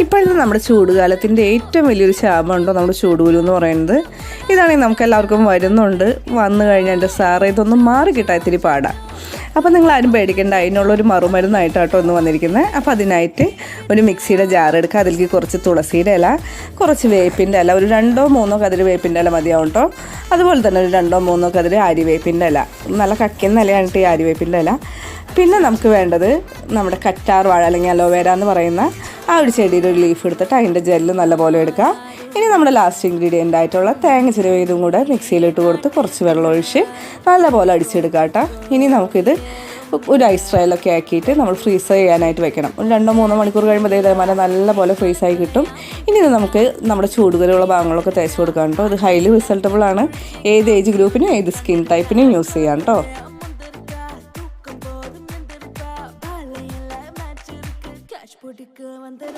ഇപ്പോഴത്തെ നമ്മുടെ ചൂടുകാലത്തിൻ്റെ ഏറ്റവും വലിയൊരു ശാപമുണ്ടോ നമ്മുടെ ചൂടുകുരു എന്ന് പറയുന്നത്. ഇതാണെങ്കിൽ നമുക്ക് എല്ലാവർക്കും വരുന്നുണ്ട്. വന്നു കഴിഞ്ഞാൽ എൻ്റെ സാറേ ഇതൊന്നും മാറി കിട്ടാൻ ഇത്തിരി പാടാം. അപ്പോൾ നിങ്ങൾ ആരും പേടിക്കേണ്ട, അതിനുള്ളൊരു മറുമരുന്നായിട്ടാട്ടോ ഒന്ന് വന്നിരിക്കുന്നത്. അപ്പോൾ അതിനായിട്ട് ഒരു മിക്സിയുടെ ജാർ എടുക്കുക. അതിലേക്ക് കുറച്ച് തുളസിയുടെ ഇല, കുറച്ച് വേപ്പിൻ്റെ ഇല, ഒരു 2-3 കതിര് വേപ്പിൻ്റെ ഇല മതിയാവും കേട്ടോ. അതുപോലെ തന്നെ ഒരു 2-3 കതിര് ആര്യവേപ്പിൻ്റെ ഇല, നല്ല കക്കുന്ന ഇലയാണ് ഈ ആര്യവേപ്പിൻ്റെ ഇല. പിന്നെ നമുക്ക് വേണ്ടത് നമ്മുടെ കറ്റാർ വാഴ അല്ലെങ്കിൽ അലോവേര എന്ന് പറയുന്ന ആ ഒരു ചെടിയുടെ ഒരു ലീഫ് എടുത്തിട്ട് അതിൻ്റെ ജെല്ല് നല്ലപോലെ എടുക്കുക. ഇനി നമ്മുടെ ലാസ്റ്റ് ഇൻഗ്രീഡിയൻ്റ് ആയിട്ടുള്ള തേങ്ങ ചിരവിയതും കൂടെ മിക്സിയിലിട്ട് കൊടുത്ത് കുറച്ച് വെള്ളം ഒഴിച്ച് നല്ലപോലെ അടിച്ചെടുക്കുക കേട്ടോ. ഇനി നമുക്കിത് ഒരു ഐസ് ട്രേയിലൊക്കെ ആക്കിയിട്ട് നമ്മൾ ഫ്രീസ് ചെയ്യാനായിട്ട് വെക്കണം. ഒരു 2-3 മണിക്കൂർ കഴിയുമ്പോൾ ഇതേപോലെ നല്ലപോലെ ഫ്രീസായി കിട്ടും. ഇനി ഇത് നമുക്ക് നമ്മുടെ ചൂടുകലുള്ള ഭാഗങ്ങളൊക്കെ തേച്ച് കൊടുക്കാം കേട്ടോ. ഇത് ഹൈലി റിസൾട്ടബിൾ ആണ്. ഏത് ഏജ് ഗ്രൂപ്പിനും ഏത് സ്കിൻ ടൈപ്പിനും യൂസ് ചെയ്യാം കേട്ടോ.